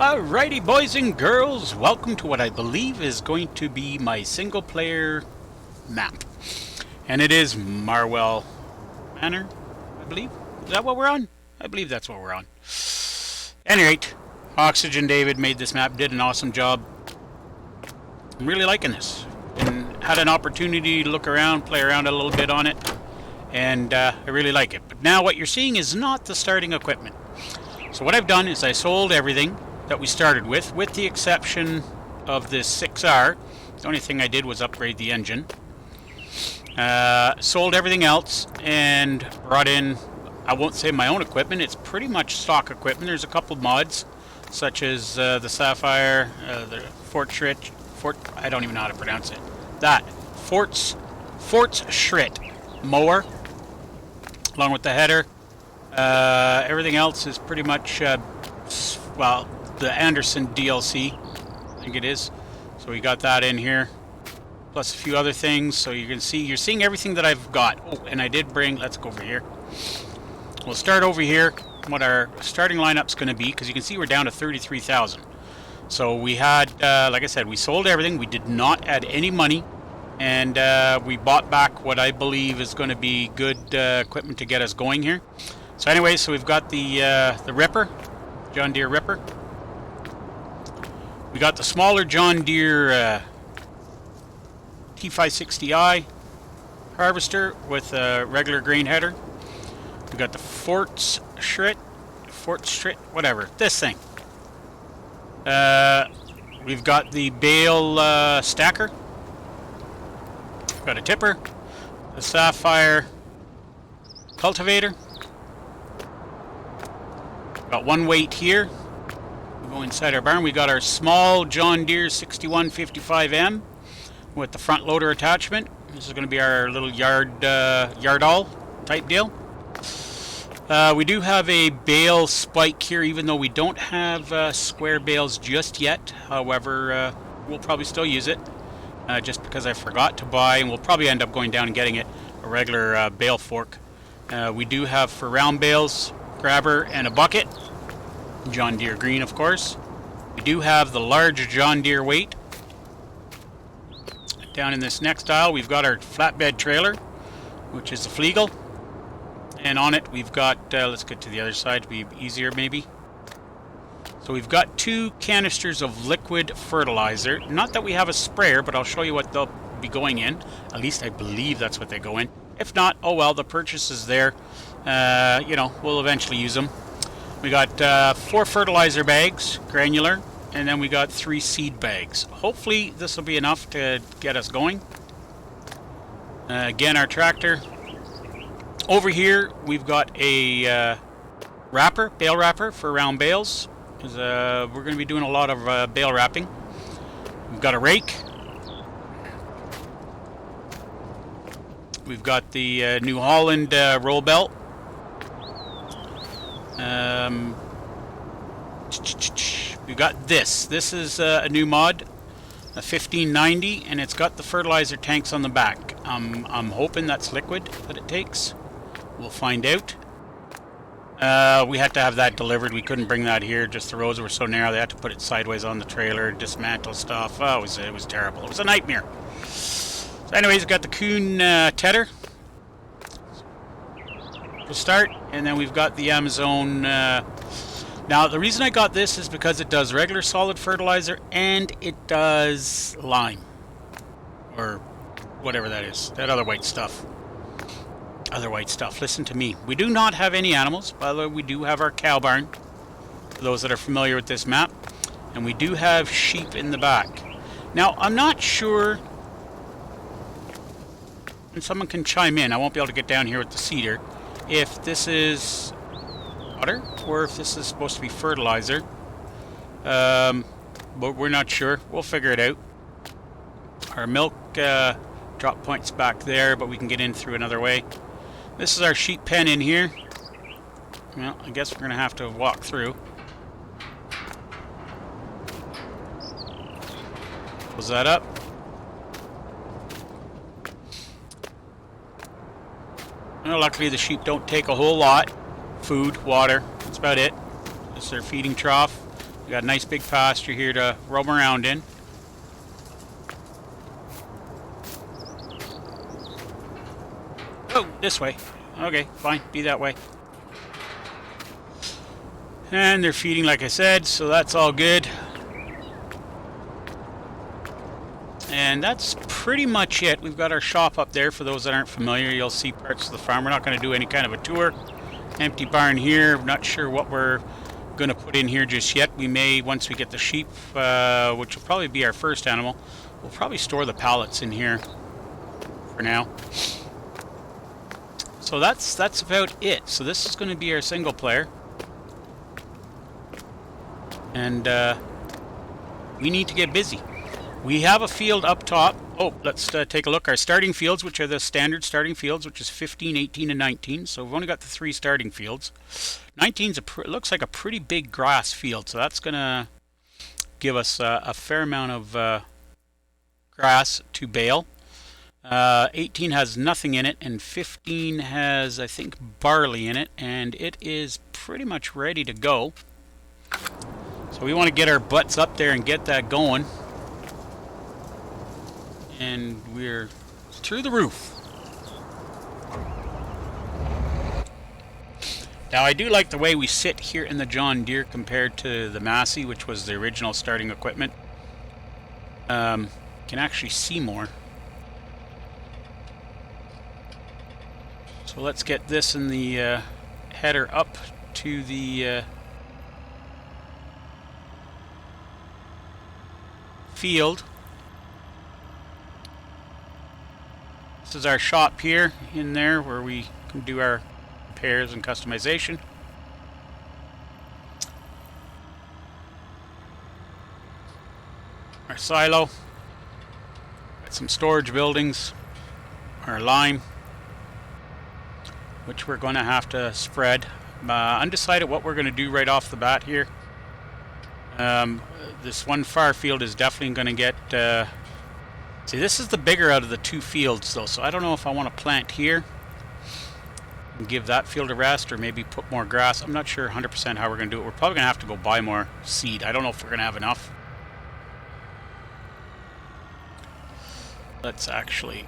Alrighty, boys and girls, welcome to what I believe is going to be my single player map. And it is Marwell Manor, I believe. Is that what we're on? I believe that's what we're on. Any rate, Oxygen David made this map, did an awesome job. I'm really liking this. And had an opportunity to look around, play around a little bit on it. And I really like it. But now what you're seeing is not the starting equipment. So what I've done is I sold everything that we started with the exception of this 6R. The only thing I did was upgrade the engine. Sold everything else and brought in, I won't say my own equipment, it's pretty much stock equipment. There's a couple mods, such as the Sapphire, the I don't even know how to pronounce it. Fort's Schritt mower, along with the header. Everything else is pretty much, well, the Anderson DLC, I think it is. So we got that in here, plus a few other things. So you can see, you're seeing everything that I've got. Oh, and I did bring, let's go over here. We'll start over here, what our starting lineup's going to be, because you can see we're down to 33,000. So we had, like I said, we sold everything. We did not add any money. And we bought back what I believe is going to be good equipment to get us going here. So anyway, so we've got the Ripper, John Deere Ripper. We got the smaller John Deere T560i harvester with a regular grain header. We got the Fort's Schritt, whatever, this thing. We've got the bale stacker. We've got a tipper, a Sapphire cultivator. Got one weight here. We go inside our barn. We got our small John Deere 6155M with the front loader attachment. This is going to be our little yard-all type deal. We do have a bale spike here, even though we don't have square bales just yet. However, we'll probably still use it, just because I forgot to buy, and we'll probably end up going down and getting it, a regular bale fork. We do have, for round bales, grabber and a bucket. John Deere green, of course. We do have the large John Deere weight. Down in this next aisle, we've got our flatbed trailer, which is a Flegel. And on it, we've got, let's get to the other side to be easier maybe. So we've got 2 canisters of liquid fertilizer. Not that we have a sprayer, but I'll show you what they'll be going in. At least I believe that's what they go in. If not, oh well, the purchase is there. You know, we'll eventually use them. We got 4 fertilizer bags, granular, and then we got 3 seed bags. Hopefully this will be enough to get us going. Again, our tractor. Over here we've got a bale wrapper for round bales, because we're going to be doing a lot of bale wrapping. We've got a rake. We've got the New Holland roll belt. We've got this. This is a new mod, a 1590, and it's got the fertilizer tanks on the back. I'm hoping that's liquid that it takes. We'll find out. We had to have that delivered. We couldn't bring that here. Just the roads were so narrow. They had to put it sideways on the trailer, dismantle stuff. Oh, it was terrible. It was a nightmare. So anyways, we've got the Kuhn tedder to start, and then we've got the Amazon. Now, the reason I got this is because it does regular solid fertilizer and it does lime, or whatever that is, that other white stuff. Listen to me. We do not have any animals. By the way, we do have our cow barn, for those that are familiar with this map, and we do have sheep in the back. Now, I'm not sure, and someone can chime in, I won't be able to get down here with the cedar, if this is water or if this is supposed to be fertilizer. But we're not sure. We'll figure it out. Our milk drop point's back there, but we can get in through another way. This is our sheep pen in here. Well, I guess we're going to have to walk through. Close that up. Well, luckily the sheep don't take a whole lot. Food, water, that's about it. This is their feeding trough. We got a nice big pasture here to roam around in. Oh, this way. Okay, fine. Be that way. And they're feeding, like I said, so that's all good. And that's pretty much it. We've got our shop up there. For those that aren't familiar, you'll see parts of the farm. We're not going to do any kind of a tour. Empty barn here. Not sure what we're going to put in here just yet. We may, once we get the sheep, which will probably be our first animal, we'll probably store the pallets in here for now. So that's about it. So this is going to be our single player. And we need to get busy. We have a field up top. Oh, let's take a look. Our starting fields, which are the standard starting fields, which is 15, 18, and 19. So we've only got the 3 starting fields. 19's looks like a pretty big grass field, so that's going to give us a fair amount of grass to bale. 18 has nothing in it, and 15 has, I think, barley in it, and it is pretty much ready to go. So we want to get our butts up there and get that going. And we're through the roof. Now I do like the way we sit here in the John Deere compared to the Massey, which was the original starting equipment. Can actually see more. So let's get this in the header up to the field. This is our shop here in there where we can do our repairs and customization. Our silo. Got some storage buildings. Our lime, which we're going to have to spread. Undecided what we're going to do right off the bat here. This one far field is definitely going to get... see, this is the bigger out of the 2 fields, though, so I don't know if I want to plant here and give that field a rest, or maybe put more grass. I'm not sure 100% how we're going to do it. We're probably going to have to go buy more seed. I don't know if we're going to have enough. Let's actually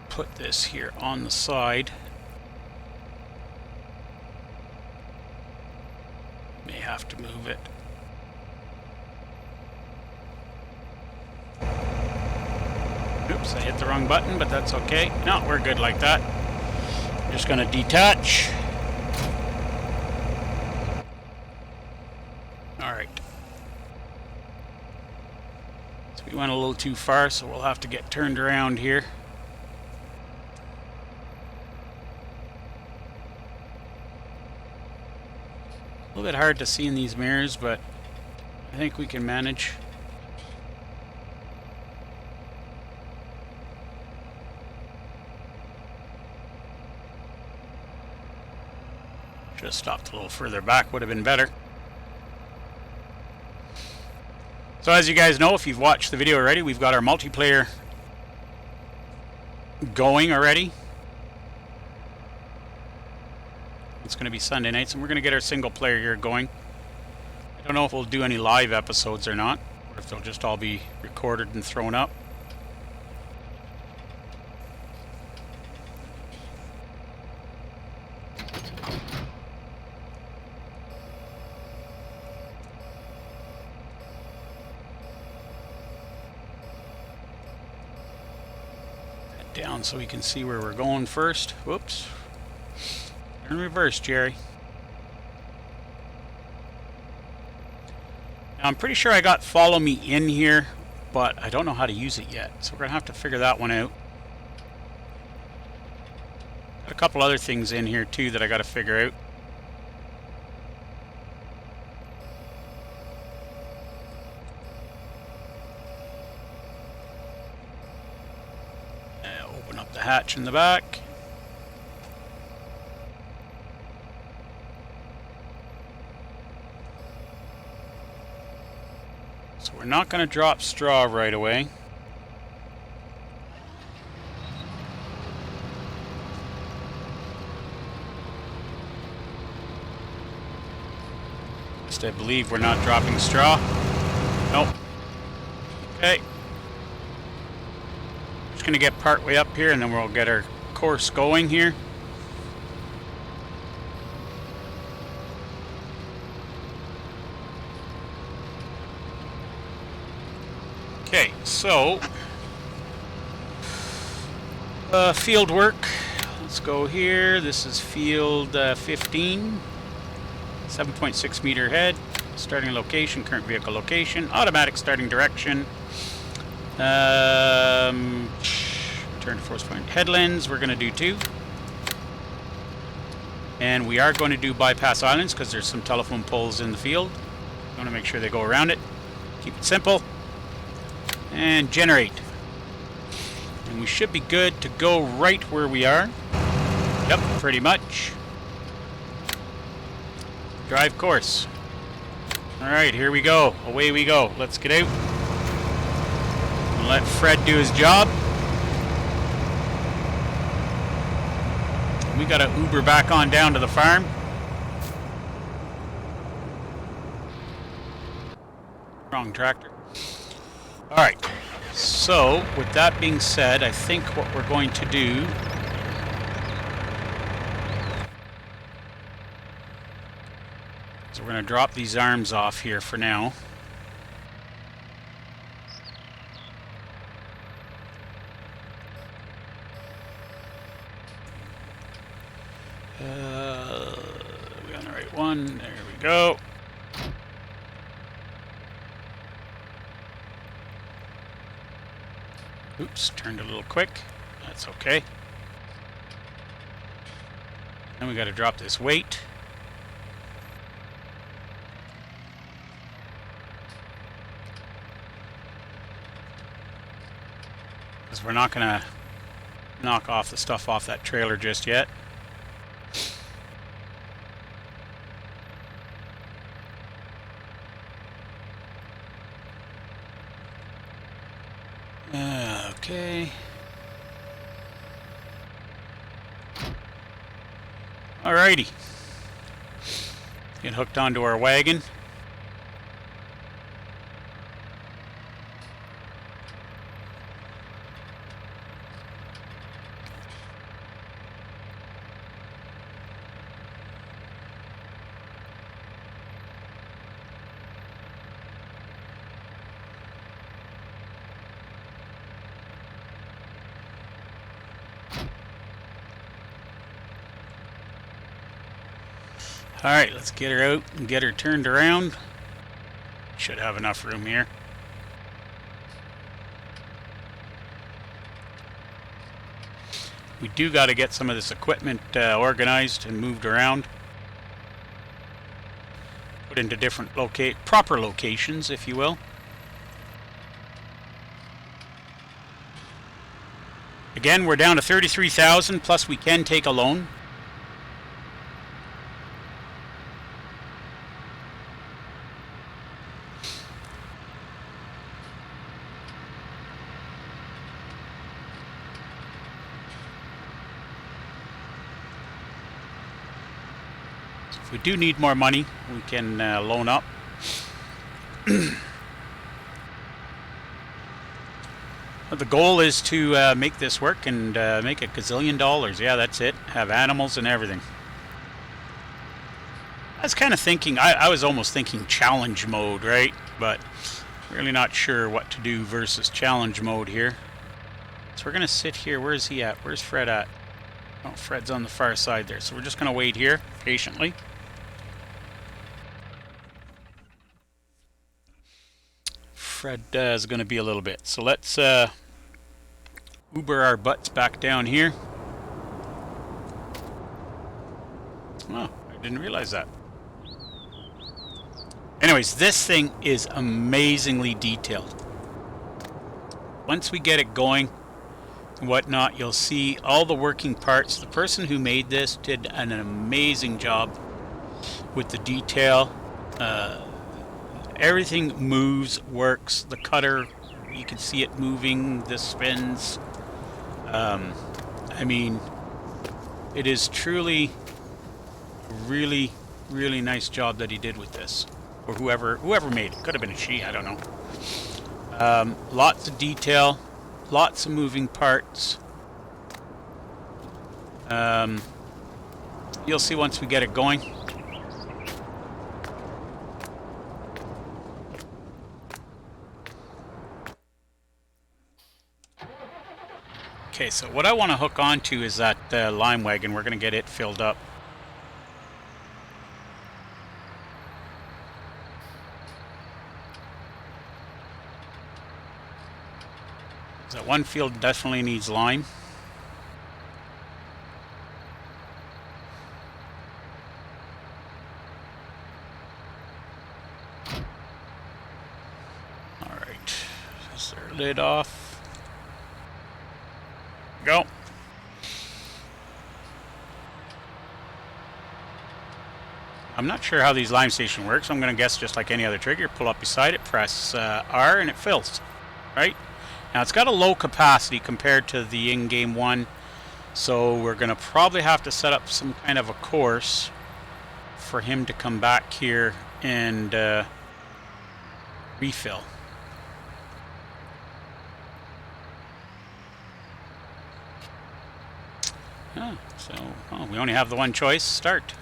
put this here on the side. May have to move it. Oops, I hit the wrong button, but that's okay. No, we're good like that. I'm just going to detach. Alright. So we went a little too far, so we'll have to get turned around here. A little bit hard to see in these mirrors, but I think we can manage. Should have stopped a little further back, would have been better. So as you guys know, if you've watched the video already, we've got our multiplayer going already. It's going to be Sunday nights, and we're going to get our single player here going. I don't know if we'll do any live episodes or not, or if they'll just all be recorded and thrown up. Down so we can see where we're going first. Whoops. In reverse, Jerry. Now I'm pretty sure I got follow me in here, but I don't know how to use it yet, so we're gonna have to figure that one out. Got a couple other things in here too that I gotta figure out. Open up the hatch in the back. So we're not going to drop straw right away. Next, I believe we're not dropping straw. Nope. Okay. Just gonna get part way up here and then we'll get our course going here. Okay, so field work. Let's go here. This is field 15. 7.6 meter head. Starting location, current vehicle location, automatic starting direction. Turn to force point. Headlands, we're going to do 2. And we are going to do bypass islands because there's some telephone poles in the field. I want to make sure they go around it. Keep it simple. And generate. And we should be good to go right where we are. Yep, pretty much. Drive course. Alright, here we go. Away we go. Let's get out. And let Fred do his job. We gotta Uber back on down to the farm. Wrong tractor. Alright, so with that being said, I think what we're going to do is we're going to drop these arms off here for now. We on the right one. There we go. Oops, turned a little quick. That's okay. Then we got to drop this weight. Because we're not going to knock off the stuff off that trailer just yet. Okay. Alrighty. Get hooked onto our wagon. Alright, let's get her out and get her turned around. Should have enough room here. We do got to get some of this equipment organized and moved around. Put into different proper locations, if you will. Again, we're down to 33,000, plus we can take a loan. If we do need more money, we can loan up. The goal is to make this work and make a gazillion dollars. Yeah, that's it. Have animals and everything. I was kind of thinking, I was almost thinking challenge mode, right? But really not sure what to do versus challenge mode here. So we're going to sit here. Where is he at? Where's Fred at? Oh, Fred's on the far side there. So we're just going to wait here patiently. Fred is going to be a little bit. So let's Uber our butts back down here. Oh, I didn't realize that. Anyways, this thing is amazingly detailed. Once we get it going and whatnot, you'll see all the working parts. The person who made this did an amazing job with the detail. Everything moves, works. The cutter, you can see it moving. This spins. I mean, it is truly a really, really nice job that he did with this. or whoever made it. Could have been a she, I don't know. Lots of detail, lots of moving parts. You'll see once we get it going. Okay, so what I want to hook onto is that lime wagon. We're going to get it filled up. That one field definitely needs lime. Alright, is there a lid off? Go. I'm not sure how these lime station works. I'm going to guess just like any other trigger. Pull up beside it, press R, and it fills. Right? Now it's got a low capacity compared to the in-game one, so we're going to probably have to set up some kind of a course for him to come back here and refill. So we only have the one choice. Start.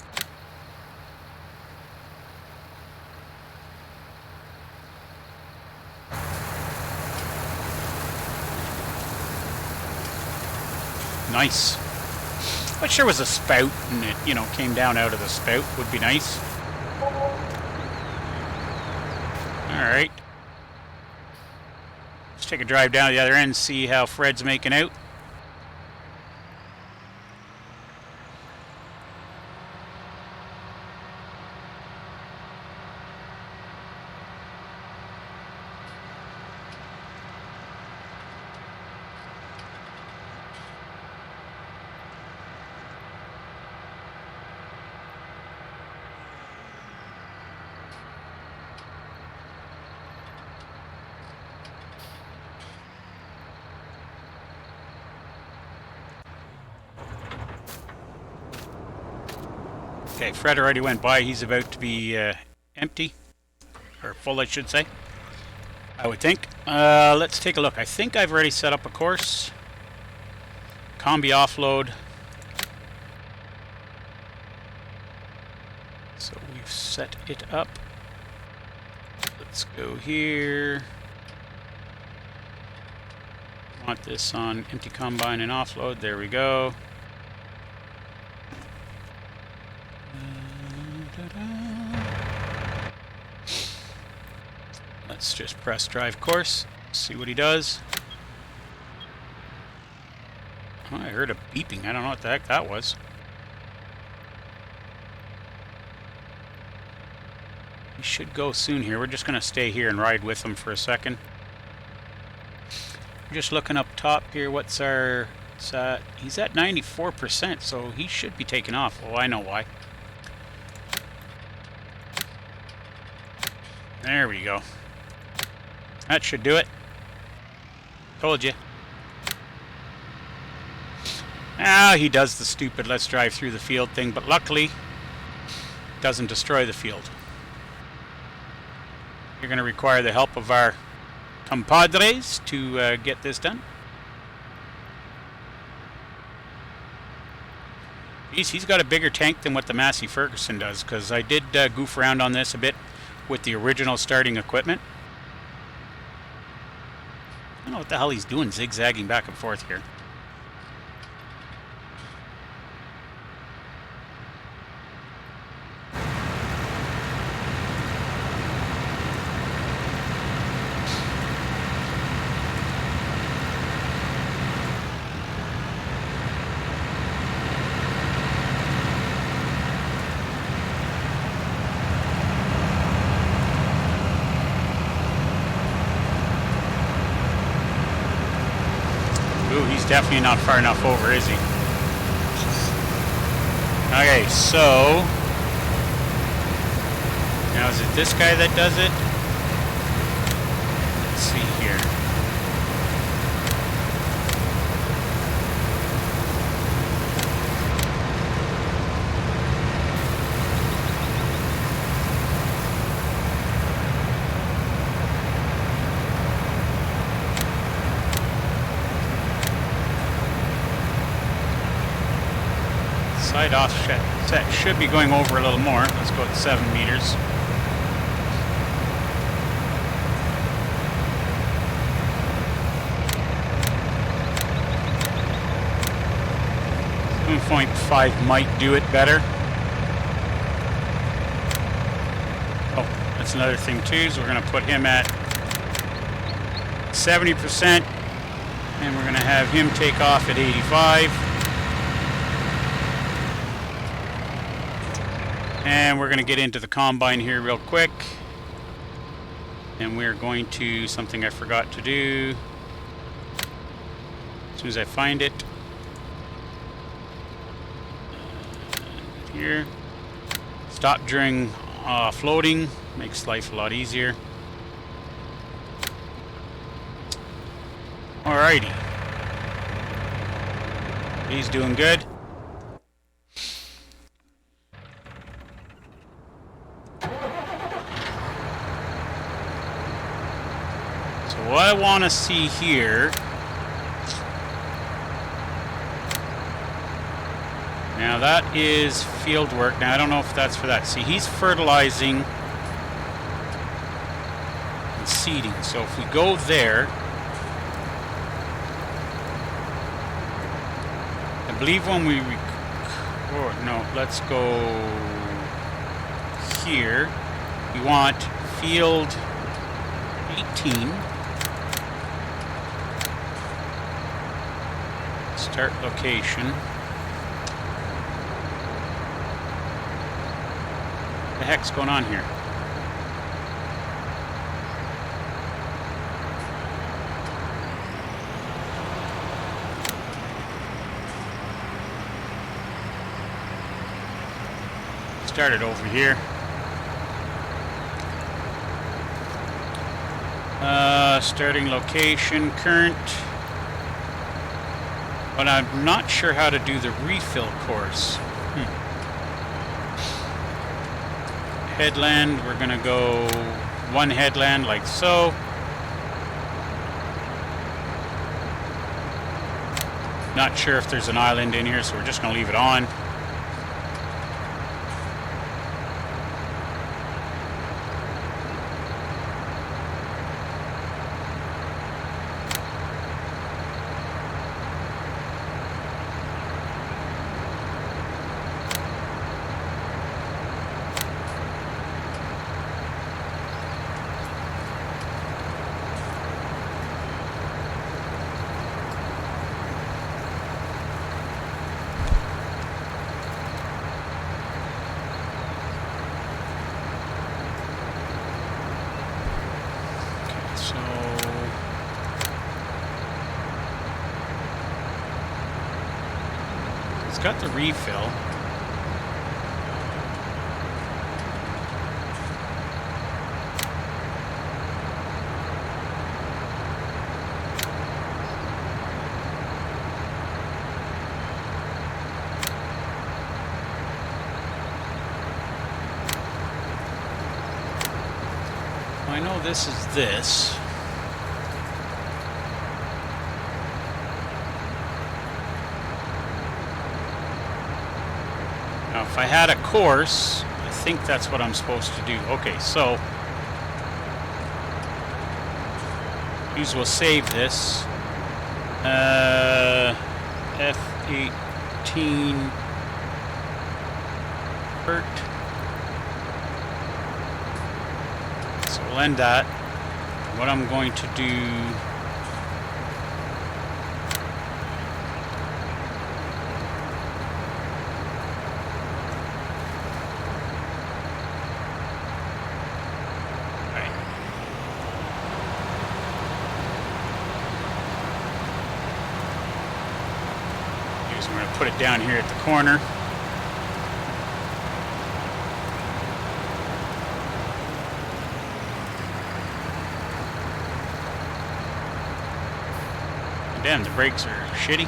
Nice. Wish there was a spout and it, you know, came down out of the spout. Would be nice. Alright. Let's take a drive down to the other end, see how Fred's making out. Okay, Fred already went by. He's about to be empty. Or full, I should say. I would think. Let's take a look. I think I've already set up a course. Combi offload. So we've set it up. Let's go here. Want this on empty combine and offload. There we go. Let's just press drive course, see what he does. Oh, I heard a beeping. I don't know what the heck that was. He should go soon here. We're just going to stay here and ride with him for a second. Just looking up top here, what's our... he's at 94%, so he should be taking off. Oh, I know why. There we go. That should do it. Told you. Now he does the stupid let's drive through the field thing, but luckily doesn't destroy the field. You're going to require the help of our compadres to get this done. He's got a bigger tank than what the Massey Ferguson does, because I did goof around on this a bit with the original starting equipment. I don't know what the hell he's doing, zigzagging back and forth here. Ooh, he's definitely not far enough over, is he? Okay, so... now is it this guy that does it? Let's see here. Side offset should be going over a little more. Let's go at 7 meters. .5 might do it better. Oh, that's another thing too, so we're going to put him at 70%, and we're going to have him take off at 85. And we're going to get into the combine here real quick. And we're going to, something I forgot to do, as soon as I find it. Here. Stop during floating. Makes life a lot easier. Alrighty. He's doing good. So what I want to see here, now that is field work. Now I don't know if that's for that. See, he's fertilizing and seeding. So if we go there, I believe when we no, let's go here. We want field 18. Start location. What the heck's going on here? Start it over here. Starting location, current. But I'm not sure how to do the refill course. Headland, we're gonna go one headland like so. Not sure if there's an island in here, so we're just gonna leave it on. Got the refill. I know this is this. If I had a course, I think that's what I'm supposed to do. Okay, so we'll save this. F18 Bert. So we'll end that. What I'm going to do, I'm going to put it down here at the corner. Damn, the brakes are shitty.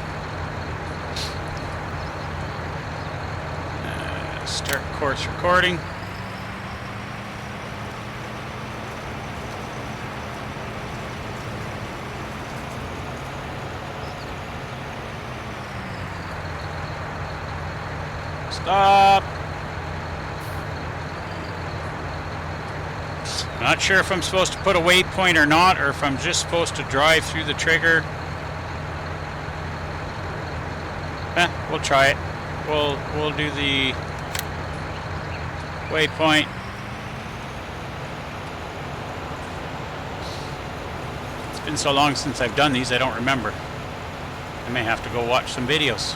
Start course recording. Stop. Not sure if I'm supposed to put a waypoint or not, or if I'm just supposed to drive through the trigger. We'll try it. We'll do the waypoint. It's been so long since I've done these, I don't remember. I may have to go watch some videos.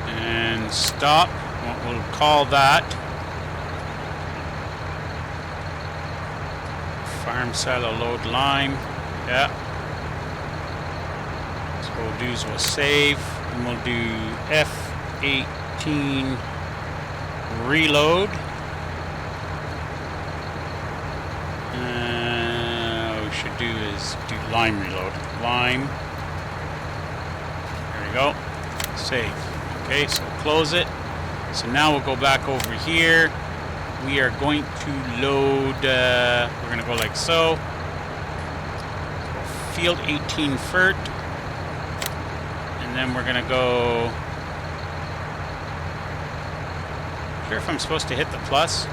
And stop. We'll call that farm silo load lime. Yeah. So what we'll do is we'll save, and we'll do F18 reload. What we should do is do lime reload. Lime. There we go. Save. Okay, so we'll close it. So now we'll go back over here. We are going to load, we're going to go like so. Field 18 FERT. And then we're going to go... Not sure if I'm supposed to hit the plus.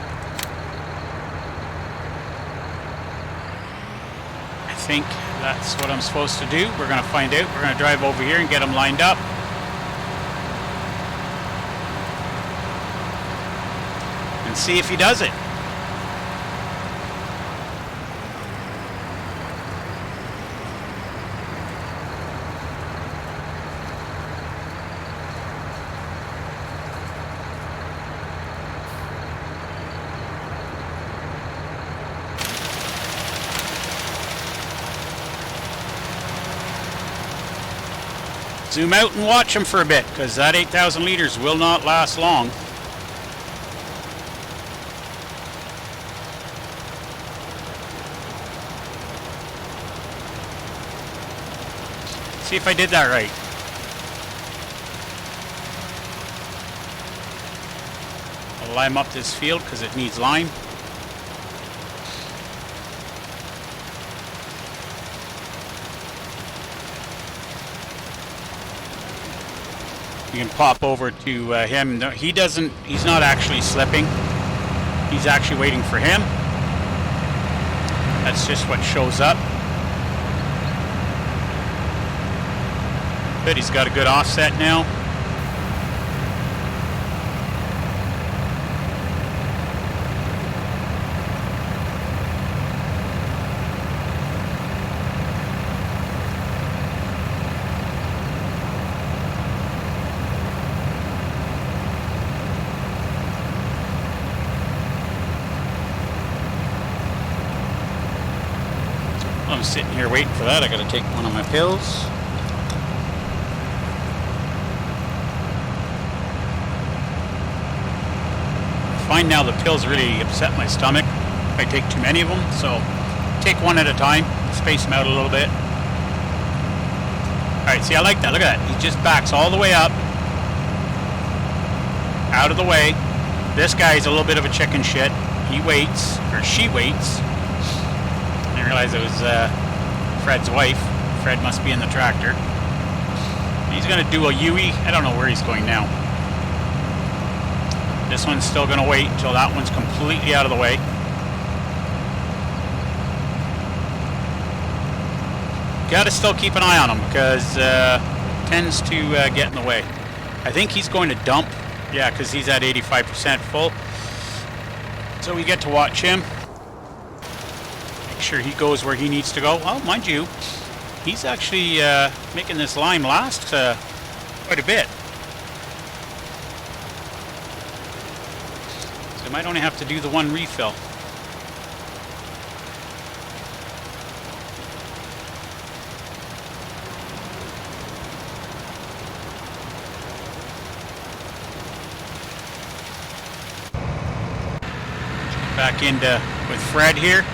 I think that's what I'm supposed to do. We're going to find out. We're going to drive over here and get them lined up. See if he does it. Zoom out and watch him for a bit, because that 8,000 liters will not last long. See if I did that right. I'll lime up this field because it needs lime. You can pop over to him. No, he's not actually slipping. He's actually waiting for him. That's just what shows up. Good, he's got a good offset now. I'm sitting here waiting for that. I gotta take one of my pills. I find now the pills really upset my stomach if I take too many of them, so take one at a time, space them out a little bit. Alright, see, I like that. Look at that. He just backs all the way up, out of the way. This guy's a little bit of a chicken shit. He waits, or she waits. I didn't realize it was Fred's wife. Fred must be in the tractor. He's going to do a U-E. I don't know where he's going now. This one's still going to wait until that one's completely out of the way. Got to still keep an eye on him because tends to get in the way. I think he's going to dump. Yeah, because he's at 85% full. So we get to watch him. Make sure he goes where he needs to go. Well, mind you, he's actually making this lime last quite a bit. So I might only have to do the one refill. Back into with Fred here.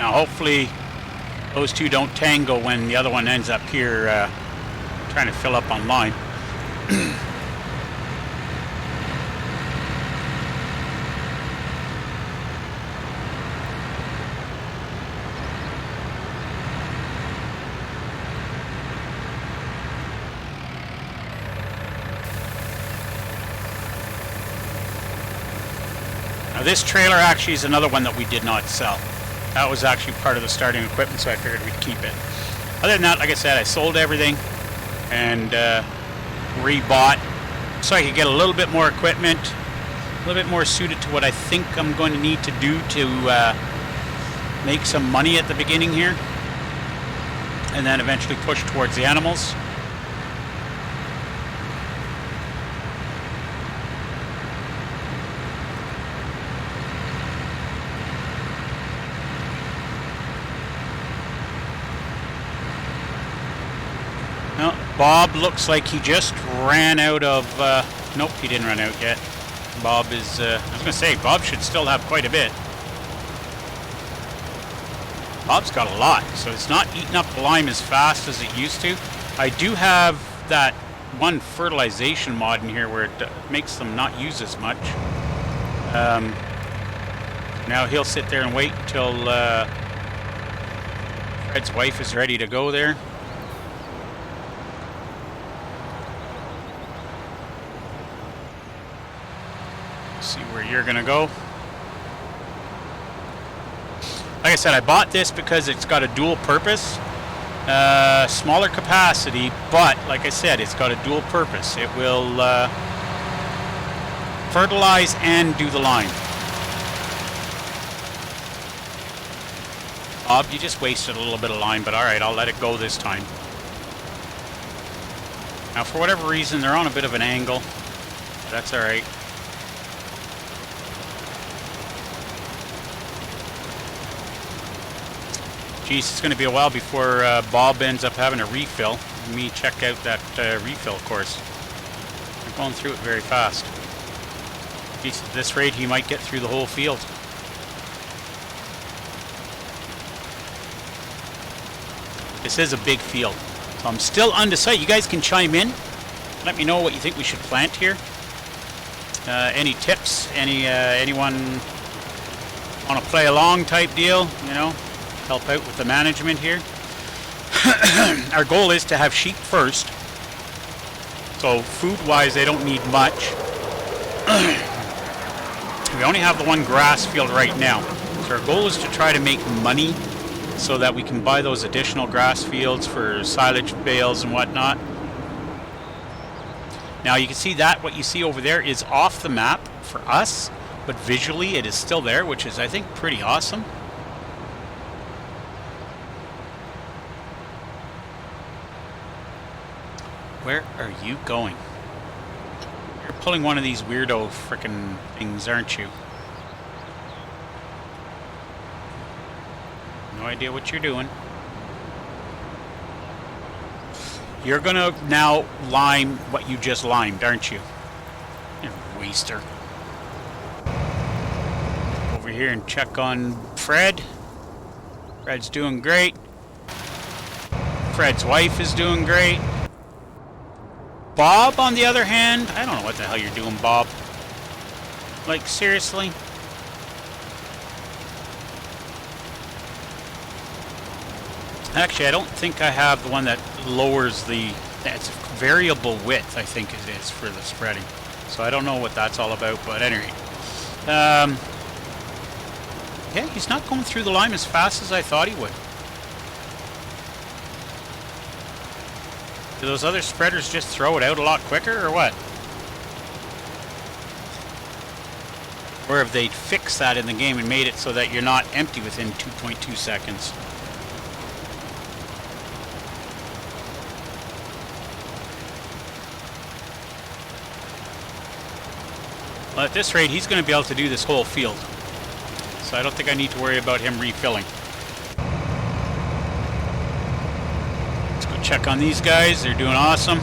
Now hopefully those two don't tangle when the other one ends up here trying to fill up on line. Now this trailer actually is another one that we did not sell. That was actually part of the starting equipment, so I figured we'd keep it. Other than that, like I said, I sold everything and rebought so I could get a little bit more equipment, a little bit more suited to what I think I'm going to need to do to make some money at the beginning here, and then eventually push towards the animals. Well, Bob looks like he just ran out of... nope, he didn't run out yet. Bob is... I was going to say, Bob should still have quite a bit. Bob's got a lot, so it's not eating up the lime as fast as it used to. I do have that one fertilization mod in here where it makes them not use as much. Now he'll sit there and wait until Fred's wife is ready to go there. See where you're gonna go. Like I said, I bought this because it's got a dual purpose. Smaller capacity, but like I said, it's got a dual purpose. It will fertilize and do the lime. Bob, you just wasted a little bit of lime, but alright, I'll let it go this time. Now for whatever reason, they're on a bit of an angle. That's alright. Geez, it's going to be a while before Bob ends up having a refill. Let me check out that refill course. I'm going through it very fast. Geez, at this rate, he might get through the whole field. This is a big field, so I'm still undecided. You guys can chime in. Let me know what you think we should plant here. Any tips? Anyone want to play along type deal? You know, help out with the management here. Our goal is to have sheep first. So food-wise, they don't need much. We only have the one grass field right now. So our goal is to try to make money so that we can buy those additional grass fields for silage bales and whatnot. Now you can see that what you see over there is off the map for us, but visually it is still there, which is, I think, pretty awesome. Where are you going? You're pulling one of these weirdo frickin' things, aren't you? No idea what you're doing. You're gonna now lime what you just limed, aren't you? You waster. Over here and check on Fred. Fred's doing great. Fred's wife is doing great. Bob, on the other hand, I don't know what the hell you're doing, Bob. Like, seriously? Actually, I don't think I have the one that lowers the... It's variable width, I think it is, for the spreading. So I don't know what that's all about, but anyway. Yeah, he's not going through the lime as fast as I thought he would. Do those other spreaders just throw it out a lot quicker, or what? Or have they fixed that in the game and made it so that you're not empty within 2.2 seconds? Well, at this rate, he's going to be able to do this whole field. So I don't think I need to worry about him refilling. Let's go check on these guys. They're doing awesome.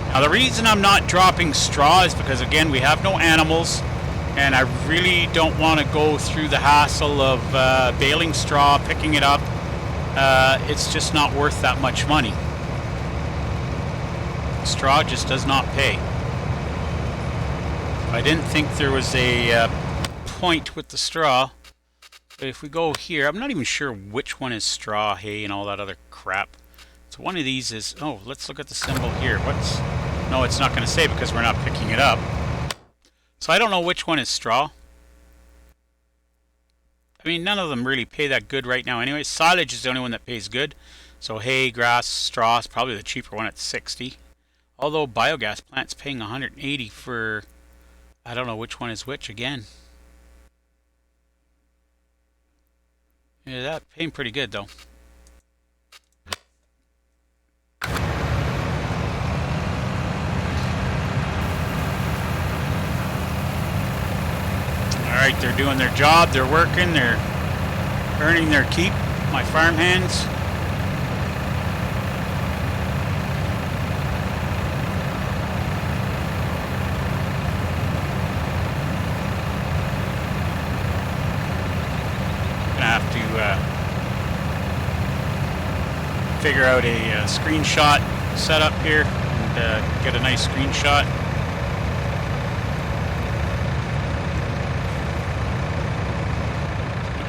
Now, the reason I'm not dropping straw is because, again, we have no animals. and I really don't want to go through the hassle of baling straw, picking it up. It's just not worth that much money. Straw just does not pay. I didn't think there was a point with the straw. But if we go here, I'm not even sure which one is straw, hay, and all that other crap. So one of these is, oh, let's look at the symbol here. What's, no, it's not going to say because we're not picking it up. So I don't know which one is straw. I mean, none of them really pay that good right now anyway. Silage is the only one that pays good. So hay, grass, straw is probably the cheaper one at 60. Although biogas plant's paying 180 for, I don't know which one is which again. Yeah, that's paying pretty good though. Alright, they're doing their job, they're working, they're earning their keep, my farm hands. Figure out a screenshot setup here and get a nice screenshot.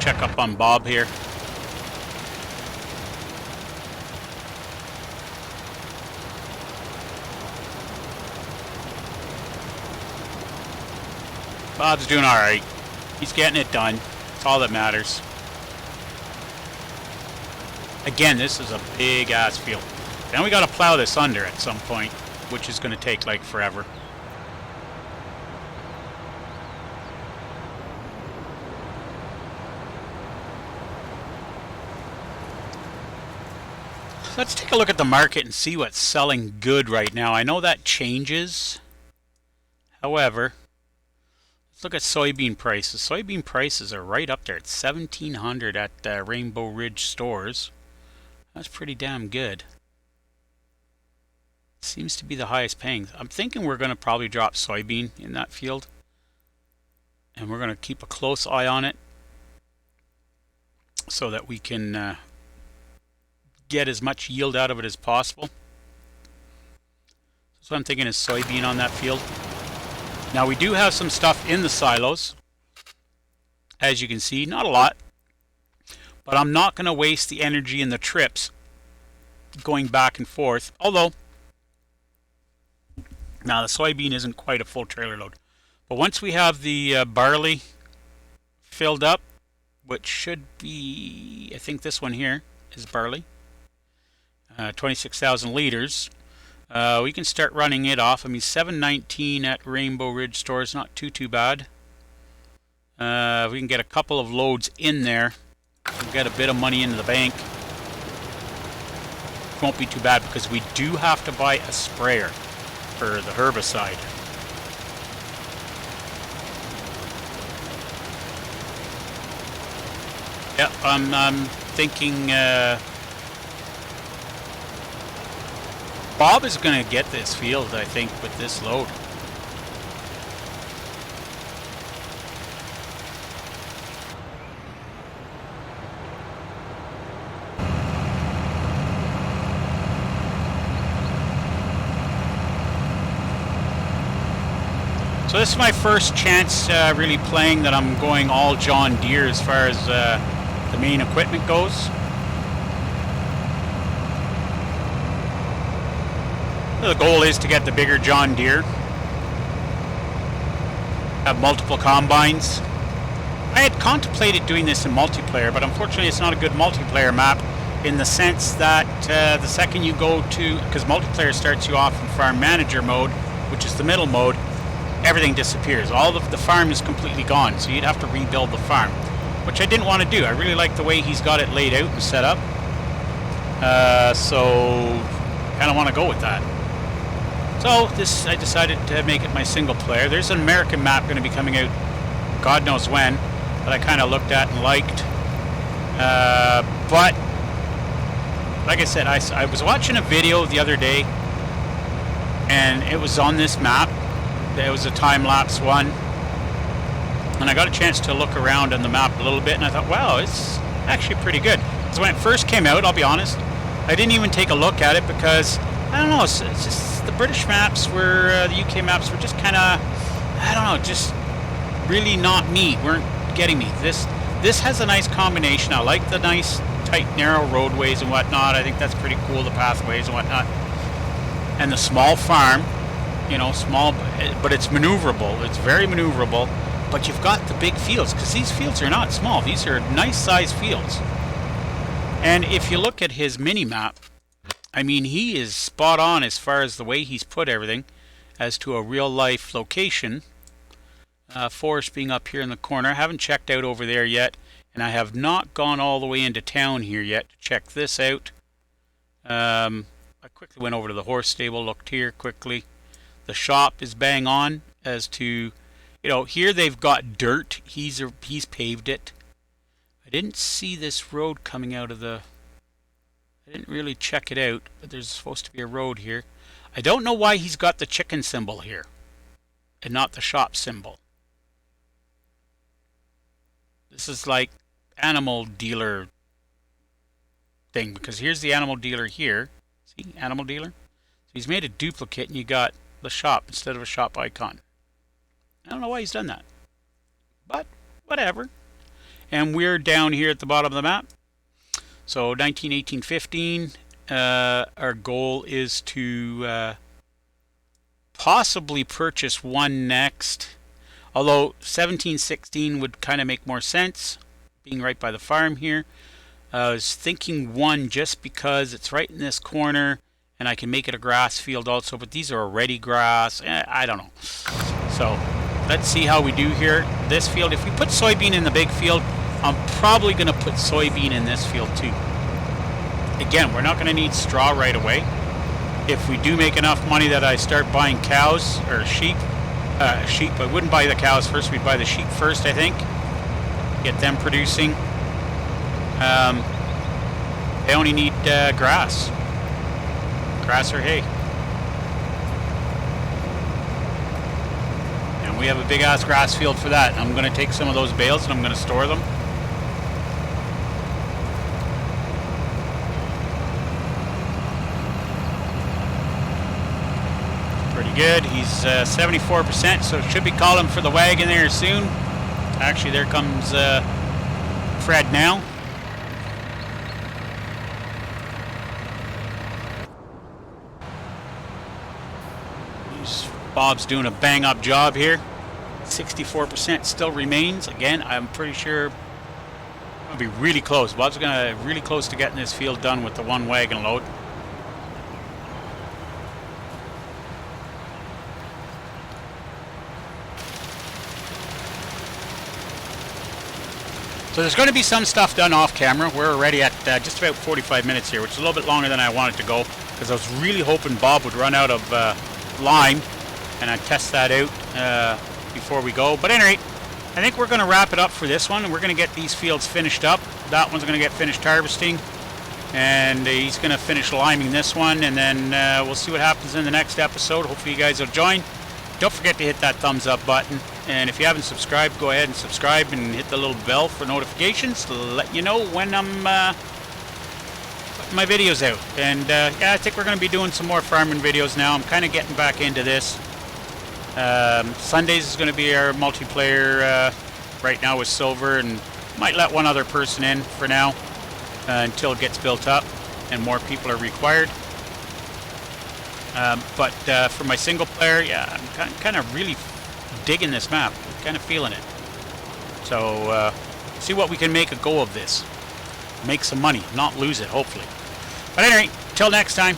Check up on Bob here. Bob's doing alright. He's getting it done. That's all that matters. Again, this is a big ass field. Then we gotta plow this under at some point, which is gonna take like forever. Let's take a look at the market and see what's selling good right now. I know that changes. However, let's look at soybean prices. Soybean prices are right up there at $1,700 at Rainbow Ridge stores. That's pretty damn good. Seems to be the highest paying. I'm thinking we're going to probably drop soybean in that field. And we're going to keep a close eye on it so that we can get as much yield out of it as possible. So I'm thinking is soybean on that field. Now we do have some stuff in the silos. As you can see, not a lot. But I'm not going to waste the energy and the trips going back and forth. Although, now the soybean isn't quite a full trailer load. But once we have the barley filled up, which should be, I think this one here is barley. 26,000 liters. We can start running it off. I mean, $7.19 at Rainbow Ridge stores, not too bad. We can get a couple of loads in there. We'll get a bit of money into the bank. Won't be too bad because we do have to buy a sprayer for the herbicide. Yeah, I'm thinking Bob is going to get this field, I think, with this load. So this is my first chance really playing that I'm going all John Deere as far as the main equipment goes. The goal is to get the bigger John Deere. Have multiple combines. I had contemplated doing this in multiplayer, but unfortunately it's not a good multiplayer map in the sense that the second you go to, because multiplayer starts you off in farm manager mode, which is the middle mode, everything disappears. All of the farm is completely gone, so you'd have to rebuild the farm, which I didn't want to do. I really like the way he's got it laid out and set up. So kind of want to go with that. So this, I decided to make it my single player. There's an American map going to be coming out God knows when that I kind of looked at and liked. But like I said, I was watching a video the other day and it was on this map. It was a time-lapse one, And I got a chance to look around on the map a little bit, and I thought, wow, it's actually pretty good. Because when it first came out, I'll be honest, I didn't even take a look at it because, I don't know, it's just the British maps were, the UK maps were just kind of, I don't know, just really not me, weren't getting me. This has a nice combination. I like the nice, tight, narrow roadways and whatnot. I think that's pretty cool, the pathways and whatnot. And the small farm, you know, small, but it's maneuverable. It's very maneuverable. But you've got the big fields, because these fields are not small. These are nice sized fields. And if you look at his mini map, I mean, he is spot on as far as the way he's put everything as to a real life location. Forest being up here in the corner. I haven't checked out over there yet, and I have not gone all the way into town here yet to check this out. I quickly went over to the horse stable, looked here quickly. The shop is bang on as to, you know, here they've got dirt. He's paved it. I didn't see this road coming out of the... I didn't really check it out, but there's supposed to be a road here. I don't know why he's got the chicken symbol here and not the shop symbol. This is like animal dealer thing, because here's the animal dealer here. See, animal dealer? So he's made a duplicate and you got the shop instead of a shop icon. I don't know why he's done that, but whatever. And we're down here at the bottom of the map. So 19, 18, 15. Our goal is to possibly purchase one next. Although 17, 16 would kind of make more sense, being right by the farm here. I was thinking one just because it's right in this corner, and I can make it a grass field also, but these are already grass. I don't know. So let's see how we do here. This field, if we put soybean in the big field, I'm probably going to put soybean in this field too. Again, we're not going to need straw right away. If we do make enough money that I start buying cows or sheep, I wouldn't buy the cows first, we'd buy the sheep first, I think. Get them producing. They only need grass or hay. And we have a big ass grass field for that. I'm going to take some of those bales and I'm going to store them. Pretty good. He's 74%, so should be calling for the wagon there soon. Actually, there comes Fred now. Bob's doing a bang-up job here. 64% still remains. Again, I'm pretty sure I'll be really close. Bob's gonna really close to getting this field done with the one wagon load. So there's going to be some stuff done off camera. We're already at just about 45 minutes here, which is a little bit longer than I wanted to go, because I was really hoping Bob would run out of lime, and I'd test that out before we go. But at any rate, I think we're going to wrap it up for this one, and we're going to get these fields finished up. That one's going to get finished harvesting, and he's going to finish liming this one, and then we'll see what happens in the next episode. Hopefully you guys will join. Don't forget to hit that thumbs up button, and if you haven't subscribed, go ahead and subscribe and hit the little bell for notifications to let you know when I'm putting my videos out. And yeah, I think we're going to be doing some more farming videos now. I'm kind of getting back into this. Sundays is going to be our multiplayer right now with Silver, and might let one other person in for now until it gets built up and more people are required. But for my single player, yeah, I'm kind of really digging this map, kind of feeling it. So see what we can make a go of this. Make some money, not lose it, hopefully. But anyway, till next time.